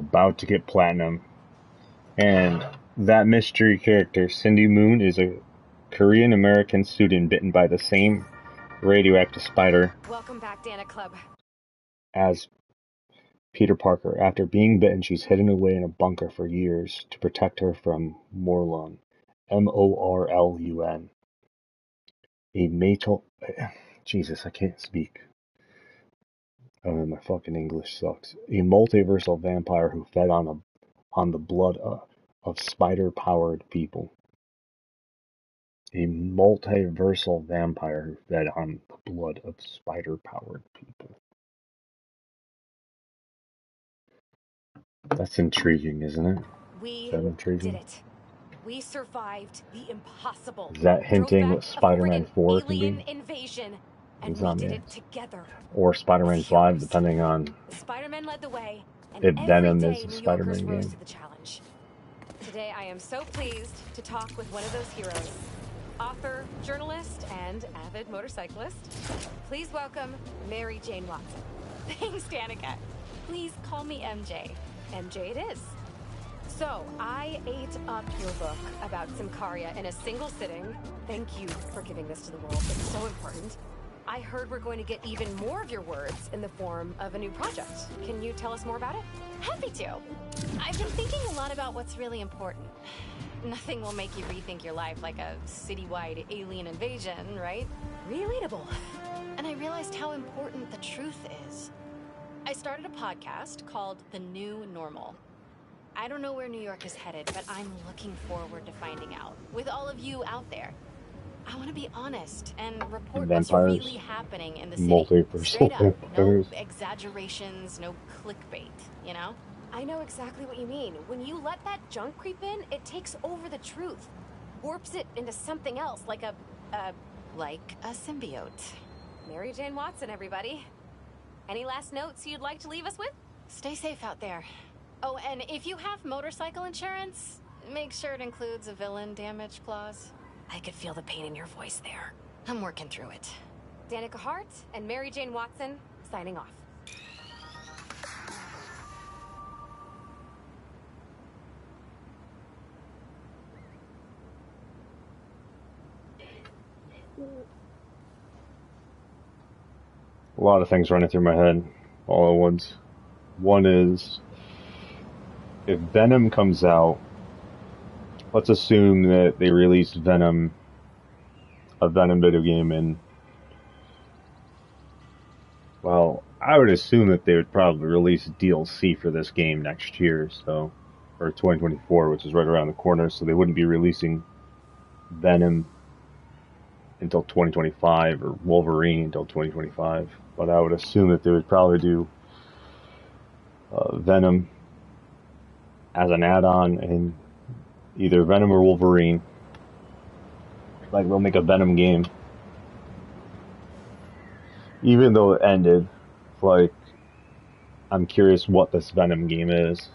about to get platinum. And that mystery character, Cindy Moon, is a Korean-American student bitten by the same radioactive spider. Welcome back, Dana Club. As Peter Parker. After being bitten, she's hidden away in a bunker for years to protect her from Morlun. Morlun. Jesus, I can't speak. Oh, my fucking English sucks. A multiversal vampire who fed on the blood of spider-powered people. A multiversal vampire who fed on the blood of spider-powered people. That's intriguing, isn't it? We did it. We survived the impossible. Is that hinting what Spider-Man 4 can be? Invasion, and we did it together. Or Spider-Man 5, depending on Spider-Man led the way, and if Venom every day is a New Spider-Man Yorkers rose game. to the challenge. Today I am so pleased to talk with one of those heroes. Author, journalist, and avid motorcyclist. Please welcome Mary Jane Watson. Thanks, Danica. Please call me MJ. MJ it is. So, I ate up your book about Symkaria in a single sitting. Thank you for giving this to the world. It's so important. I heard we're going to get even more of your words in the form of a new project. Can you tell us more about it? Happy to. I've been thinking a lot about what's really important. Nothing will make you rethink your life like a citywide alien invasion, right? Relatable. And I realized how important the truth is. I started a podcast called The New Normal. I don't know where New York is headed, but I'm looking forward to finding out. With all of you out there, I want to be honest and report what's really happening in the city. Straight up, no exaggerations, no clickbait, you know? I know exactly what you mean. When you let that junk creep in, it takes over the truth. Warps it into something else, like a symbiote. Mary Jane Watson, everybody. Any last notes you'd like to leave us with? Stay safe out there. Oh, and if you have motorcycle insurance, make sure it includes a villain damage clause. I could feel the pain in your voice there. I'm working through it. Danica Hart and Mary Jane Watson, signing off. A lot of things running through my head all at once. One is, if Venom comes out, let's assume that they released a Venom video game, and, well, I would assume that they would probably release DLC for this game next year, so, or 2024, which is right around the corner, so they wouldn't be releasing Venom until 2025, or Wolverine until 2025, but I would assume that they would probably do Venom as an add-on in either Venom or Wolverine. Like, they'll make a Venom game. Even though it ended, like, I'm curious what this Venom game is.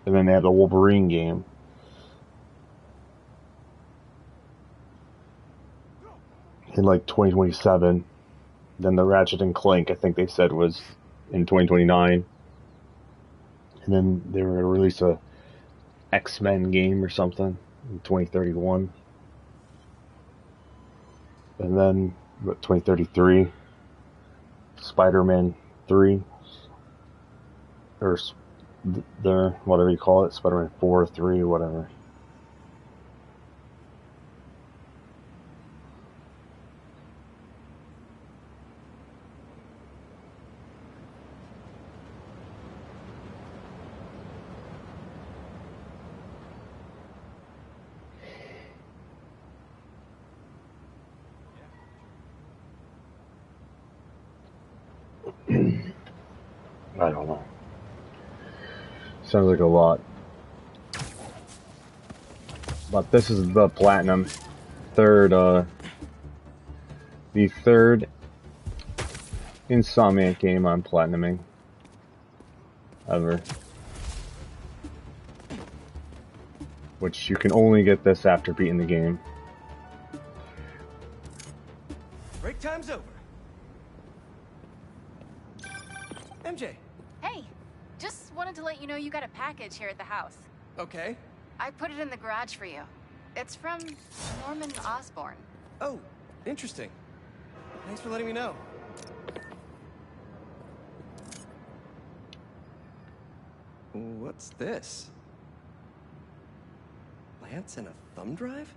And then they had a Wolverine game. In, like, 2027. Then the Ratchet and Clank, I think they said, was in 2029. And then they were going to release a X-Men game or something in 2031. And then, 2033, Spider-Man 3, or whatever you call it, Spider-Man 4, 3, whatever. I don't know. Sounds like a lot. But this is the platinum. The third Insomniac game I'm platinuming. Ever. Which you can only get this after beating the game. Break time's over. MJ, Hey, just wanted to let you know you got a package here at the house. Okay. I put it in the garage for you. It's from Norman Osborn. Oh, interesting. Thanks for letting me know. What's this? Lance and a thumb drive?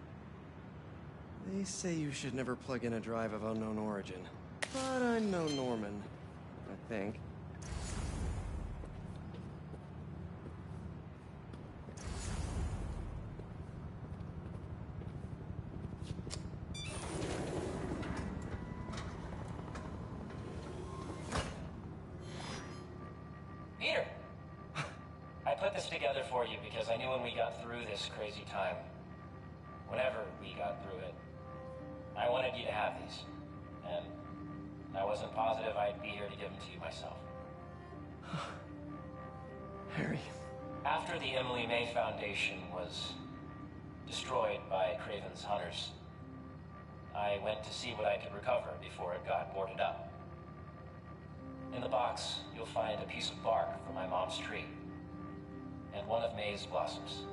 They say you should never plug in a drive of unknown origin. But I know Norman, I think. Peter! I put this together for you because I knew when we got through this crazy time, whenever we got through it, I wanted you to have these. And I wasn't positive I'd be here to give them to you myself. Harry. After the Emily May Foundation was destroyed by Craven's hunters, I went to see what I could recover before it got boarded up. In the box, you'll find a piece of bark from my mom's tree, and one of May's blossoms.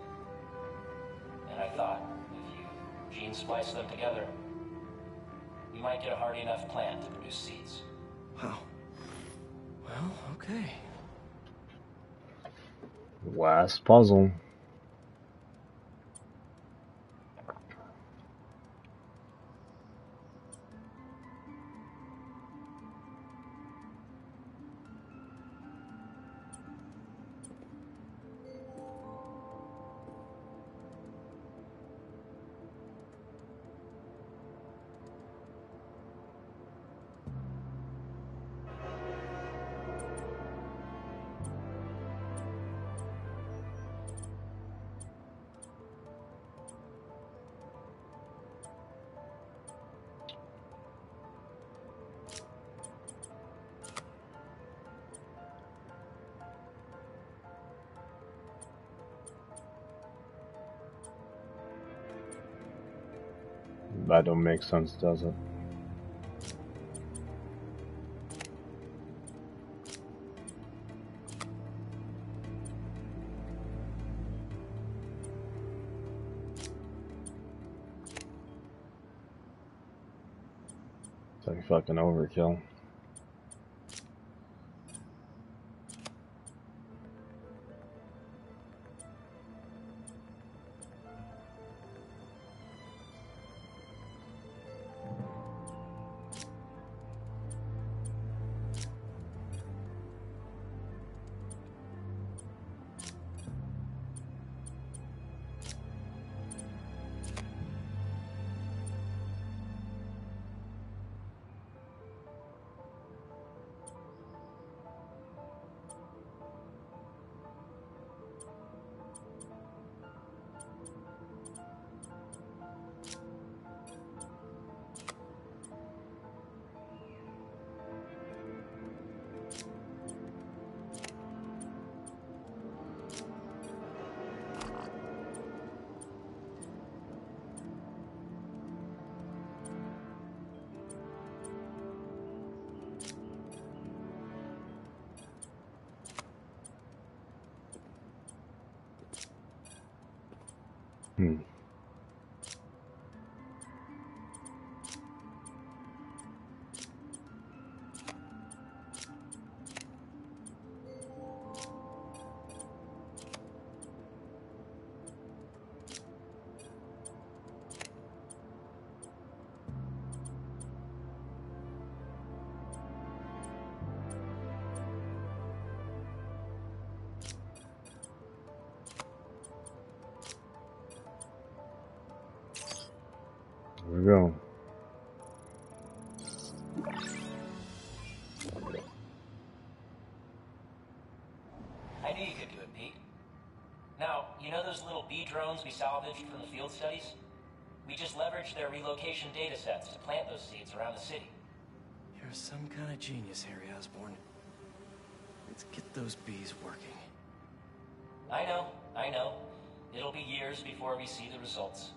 And I thought, if you gene splice them together, we might get a hardy enough plant to produce seeds. Wow. Well, okay. Last puzzle. That don't make sense, does it? It's like fucking overkill. Hmm. There we go. I knew you could do it, Pete. Now, you know those little bee drones we salvaged from the field studies? We just leveraged their relocation data sets to plant those seeds around the city. You're some kind of genius, Harry Osborn. Let's get those bees working. I know. It'll be years before we see the results.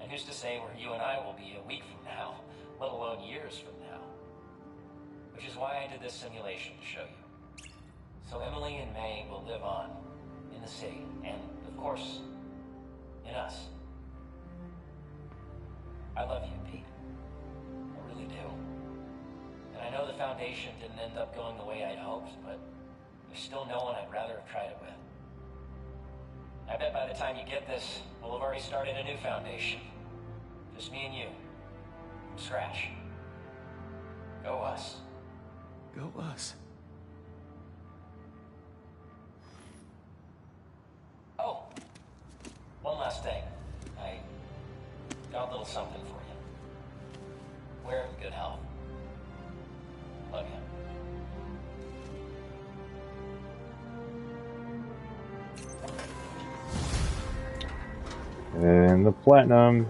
And who's to say where you and I will be a week from now, let alone years from now? Which is why I did this simulation to show you. So Emily and May will live on in the city, and of course, in us. I love you, Pete. I really do. And I know the Foundation didn't end up going the way I'd hoped, but there's still no one I'd rather have tried it with. I bet by the time you get this, we'll have already started a new Foundation. Just me and you. From scratch. Go us. Go us. Oh, one last thing. I got a little something for you. Wear it in good health. Love you. And the platinum.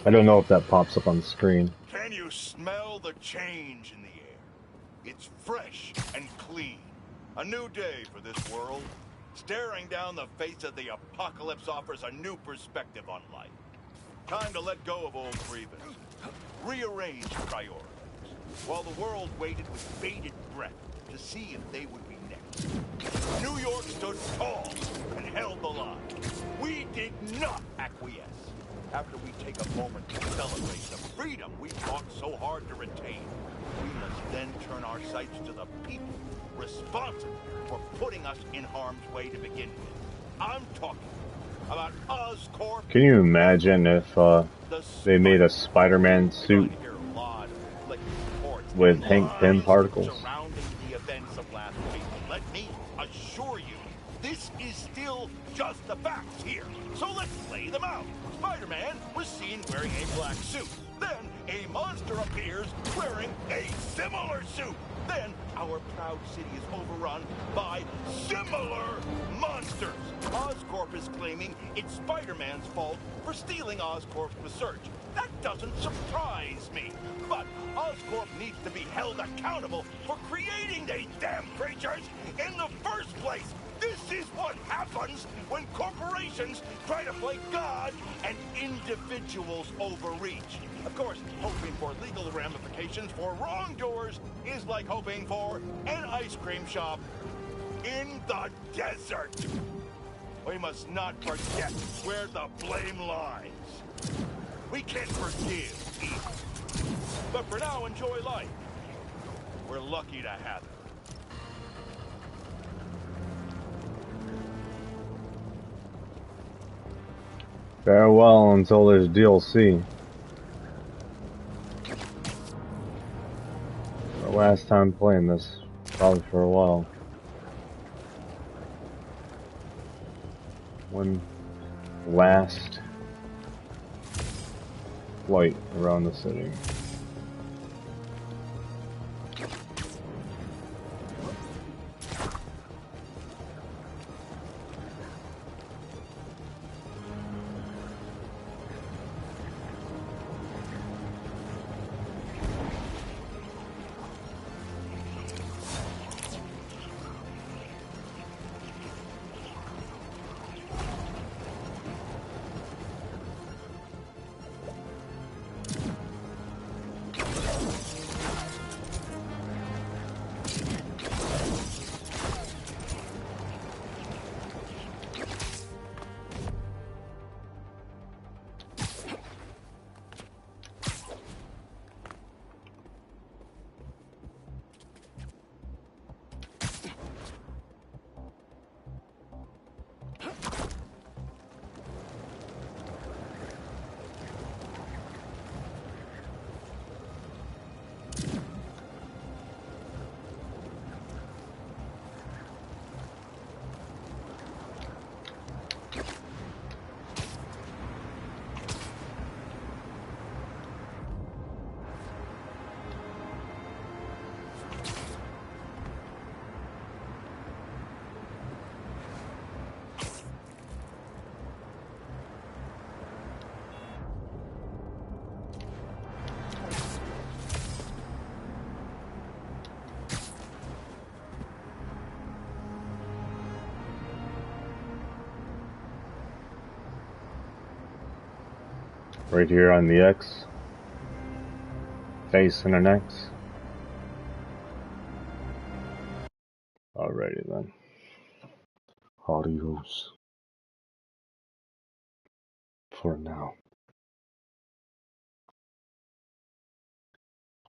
I don't know if that pops up on the screen. Can you smell the change in the air? It's fresh and clean. A new day for this world. Staring down the face of the apocalypse offers a new perspective on life. Time to let go of old grievances. Rearrange priorities. While the world waited with bated breath to see if they would be next. New York stood tall and held the line. We did not acquiesce. After we take a moment to celebrate the freedom we fought so hard to retain, we must then turn our sights to the people responsible for putting us in harm's way to begin with. I'm talking about Oscorp. Can you imagine if they made a Spider-Man suit with Hank Pym particles? Surrounding the events of last week. Let me assure you, this is still just the facts here. So let's lay them out. Spider-Man was seen wearing a black suit. Then a monster appears wearing a similar suit. Then our proud city is overrun by similar monsters. Oscorp is claiming it's Spider-Man's fault for stealing Oscorp's research. That doesn't surprise me. But Oscorp needs to be held accountable for creating these damn creatures in the first place. This is what happens when corporations try to play God and individuals overreach. Of course, hoping for legal ramifications for wrongdoers is like hoping for an ice cream shop in the desert. We must not forget where the blame lies. We can't forgive evil. But for now, enjoy life. We're lucky to have it. Farewell until there's DLC. The last time playing this, probably for a while. One last flight around the city. right here on the X, facing an X. Alrighty then. Adios. For now.